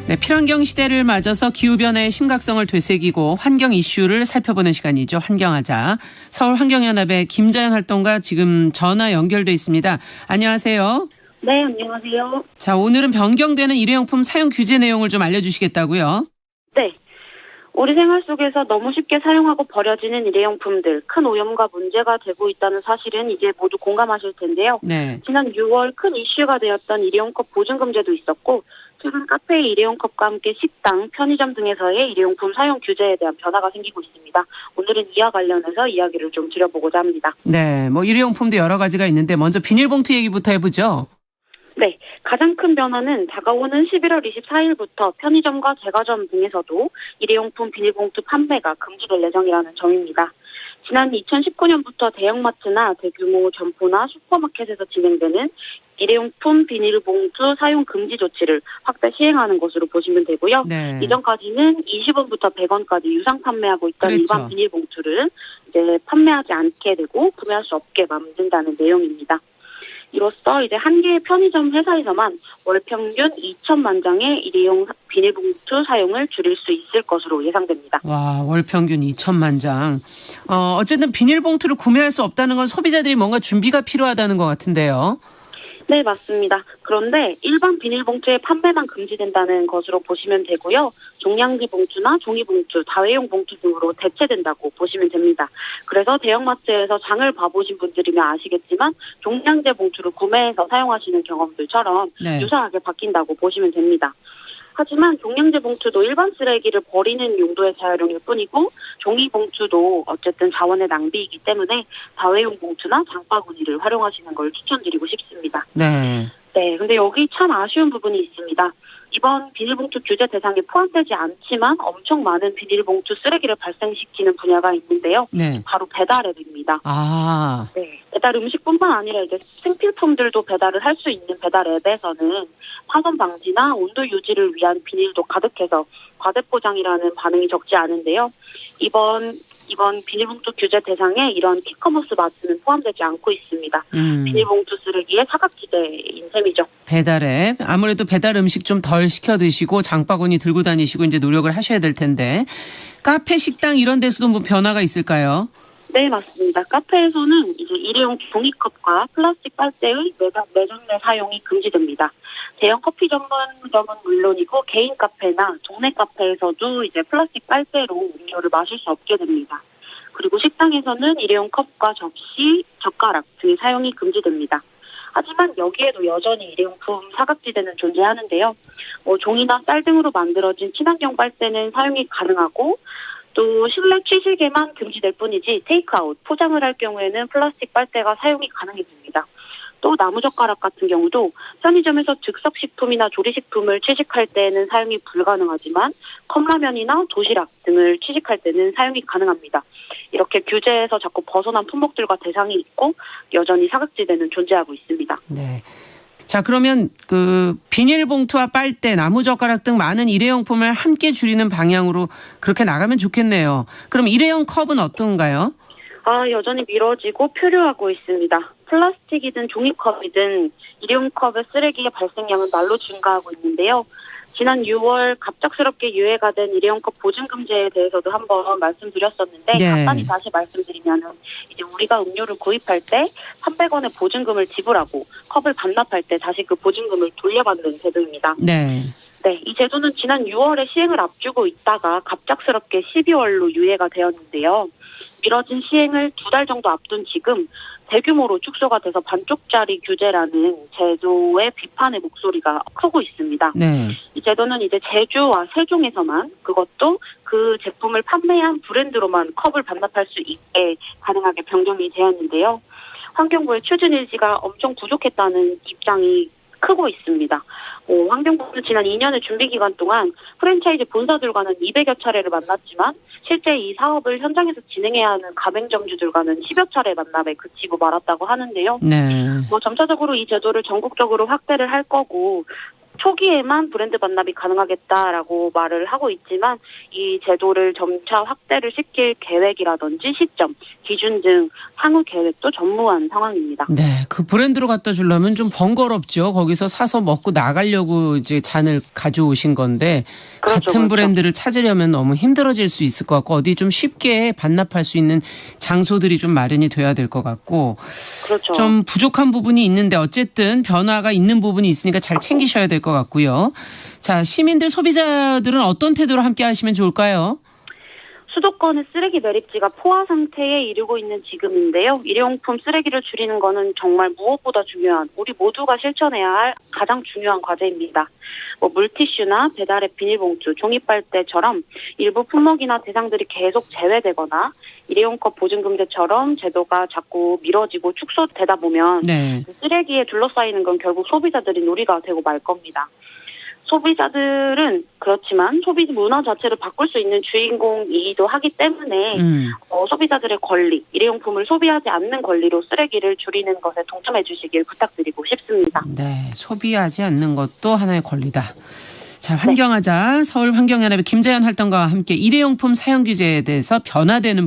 네, 필환경 시대를 맞아서 기후변화의 심각성을 되새기고 환경 이슈를 살펴보는 시간이죠. 환경하자. 서울환경연합의 김자연 활동가 지금 전화 연결돼 있습니다. 안녕하세요. 네, 안녕하세요. 자, 오늘은 변경되는 일회용품 사용 규제 내용을 좀 알려주시겠다고요? 네. 우리 생활 속에서 너무 쉽게 사용하고 버려지는 일회용품들, 큰 오염과 문제가 되고 있다는 사실은 이제 모두 공감하실 텐데요. 네. 지난 6월 큰 이슈가 되었던 일회용컵 보증금제도 있었고, 최근 카페의 일회용컵과 함께 식당, 편의점 등에서의 일회용품 사용 규제에 대한 변화가 생기고 있습니다. 오늘은 이와 관련해서 이야기를 좀 드려보고자 합니다. 네, 뭐 일회용품도 여러 가지가 있는데 먼저 비닐봉투 얘기부터 해보죠. 네, 가장 큰 변화는 다가오는 11월 24일부터 편의점과 제과점 등에서도 일회용품 비닐봉투 판매가 금지될 예정이라는 점입니다. 지난 2019년부터 대형마트나 대규모 점포나 슈퍼마켓에서 진행되는 일회용품 비닐봉투 사용 금지 조치를 확대 시행하는 것으로 보시면 되고요. 네. 이전까지는 20원부터 100원까지 유상 판매하고 있던 그랬죠. 일반 비닐봉투를 이제 판매하지 않게 되고 구매할 수 없게 만든다는 내용입니다. 이로써 이제 한 개의 편의점 회사에서만 월 평균 2천만 장의 일회용 비닐봉투 사용을 줄일 수 있을 것으로 예상됩니다. 와, 월 평균 2천만 장. 어쨌든 비닐봉투를 구매할 수 없다는 건 소비자들이 뭔가 준비가 필요하다는 것 같은데요. 네, 맞습니다. 그런데 일반 비닐봉투의 판매만 금지된다는 것으로 보시면 되고요. 종량제 봉투나 종이봉투, 다회용 봉투 등으로 대체된다고 보시면 됩니다. 그래서 대형마트에서 장을 봐보신 분들이면 아시겠지만 종량제 봉투를 구매해서 사용하시는 경험들처럼 네. 유사하게 바뀐다고 보시면 됩니다. 하지만 종량제 봉투도 일반 쓰레기를 버리는 용도의 재활용일 뿐이고 종이 봉투도 어쨌든 자원의 낭비이기 때문에 다회용 봉투나 장바구니를 활용하시는 걸 추천드리고 싶습니다. 네. 네, 근데 여기 참 아쉬운 부분이 있습니다. 이번 비닐봉투 규제 대상에 포함되지 않지만 엄청 많은 비닐봉투 쓰레기를 발생시키는 분야가 있는데요. 네. 바로 배달 앱입니다. 아, 네, 배달 음식뿐만 아니라 이제 생필품들도 배달을 할 수 있는 배달 앱에서는 파손 방지나 온도 유지를 위한 비닐도 가득해서 과대포장이라는 반응이 적지 않은데요. 이번 비닐봉투 규제 대상에 이런 퀵커머스 마트는 포함되지 않고 있습니다. 비닐봉투 쓰레기의 사각지대인 셈이죠. 배달 앱. 아무래도 배달 음식 좀 덜 시켜 드시고 장바구니 들고 다니시고 이제 노력을 하셔야 될 텐데. 카페, 식당 이런 데서도 뭐 변화가 있을까요? 네, 맞습니다. 카페에서는 이제 일회용 종이컵과 플라스틱 빨대의 매장 내 사용이 금지됩니다. 대형 커피 전문점은 물론이고 개인 카페나 동네 카페에서도 이제 플라스틱 빨대로 음료를 마실 수 없게 됩니다. 그리고 식당에서는 일회용 컵과 접시, 젓가락 등의 사용이 금지됩니다. 하지만 여기에도 여전히 일회용품 사각지대는 존재하는데요. 종이나 쌀 등으로 만들어진 친환경 빨대는 사용이 가능하고 또 실내 취식에만 금지될 뿐이지 테이크아웃, 포장을 할 경우에는 플라스틱 빨대가 사용이 가능해집니다. 또 나무젓가락 같은 경우도 편의점에서 즉석식품이나 조리식품을 취식할 때는 사용이 불가능하지만 컵라면이나 도시락 등을 취식할 때는 사용이 가능합니다. 이렇게 규제에서 자꾸 벗어난 품목들과 대상이 있고 여전히 사각지대는 존재하고 있습니다. 네. 자, 그러면 그 비닐봉투와 빨대, 나무젓가락 등 많은 일회용품을 함께 줄이는 방향으로 그렇게 나가면 좋겠네요. 그럼 일회용 컵은 어떤가요? 여전히 미뤄지고 표류하고 있습니다. 플라스틱이든 종이컵이든 일회용컵의 쓰레기의 발생량은 날로 증가하고 있는데요. 지난 6월 갑작스럽게 유예가 된 일회용컵 보증금제에 대해서도 한번 말씀드렸었는데 네. 간단히 다시 말씀드리면은 이제 우리가 음료를 구입할 때 300원의 보증금을 지불하고 컵을 반납할 때 다시 그 보증금을 돌려받는 제도입니다. 네. 네, 이 제도는 지난 6월에 시행을 앞두고 있다가 갑작스럽게 12월로 유예가 되었는데요. 미뤄진 시행을 2달 정도 앞둔 지금 대규모로 축소가 돼서 반쪽짜리 규제라는 제도의 비판의 목소리가 크고 있습니다. 네. 이 제도는 이제 제주와 세종에서만 그것도 그 제품을 판매한 브랜드로만 컵을 반납할 수 있게 가능하게 변경이 되었는데요. 환경부의 추진 의지가 엄청 부족했다는 입장이 크고 있습니다. 환경부는 지난 2년의 준비 기간 동안 프랜차이즈 본사들과는 200여 차례를 만났지만 실제 이 사업을 현장에서 진행해야 하는 가맹점주들과는 10여 차례 만남에 그치고 말았다고 하는데요. 네. 점차적으로 이 제도를 전국적으로 확대를 할 거고 초기에만 브랜드 반납이 가능하겠다라고 말을 하고 있지만 이 제도를 점차 확대를 시킬 계획이라든지 시점, 기준 등 향후 계획도 전무한 상황입니다. 네, 그 브랜드로 갖다 주려면 좀 번거롭죠. 거기서 사서 먹고 나가려고 이제 잔을 가져오신 건데 그렇죠, 같은 그렇죠. 브랜드를 찾으려면 너무 힘들어질 수 있을 것 같고 어디 좀 쉽게 반납할 수 있는 장소들이 좀 마련이 돼야 될 것 같고 그렇죠. 좀 부족한 부분이 있는데 어쨌든 변화가 있는 부분이 있으니까 잘 챙기셔야 될 것 같고요. 자, 시민들 소비자들은 어떤 태도로 함께 하시면 좋을까요? 수도권의 쓰레기 매립지가 포화 상태에 이르고 있는 지금인데요. 일회용품 쓰레기를 줄이는 것은 정말 무엇보다 중요한, 우리 모두가 실천해야 할 가장 중요한 과제입니다. 물티슈나 배달의 비닐봉투, 종이빨대처럼 일부 품목이나 대상들이 계속 제외되거나 일회용컵 보증금제처럼 제도가 자꾸 미뤄지고 축소되다 보면 네. 쓰레기에 둘러싸이는 건 결국 소비자들이 놀이가 되고 말 겁니다. 소비자들은 그렇지만 소비 문화 자체를 바꿀 수 있는 주인공이기도 하기 때문에 소비자들의 권리, 일회용품을 소비하지 않는 권리로 쓰레기를 줄이는 것에 동참해 주시길 부탁드리고 싶습니다. 네, 소비하지 않는 것도 하나의 권리다. 자, 환경하자 서울환경연합의 김자연 활동가와 함께 일회용품 사용 규제에 대해서 변화되는 부분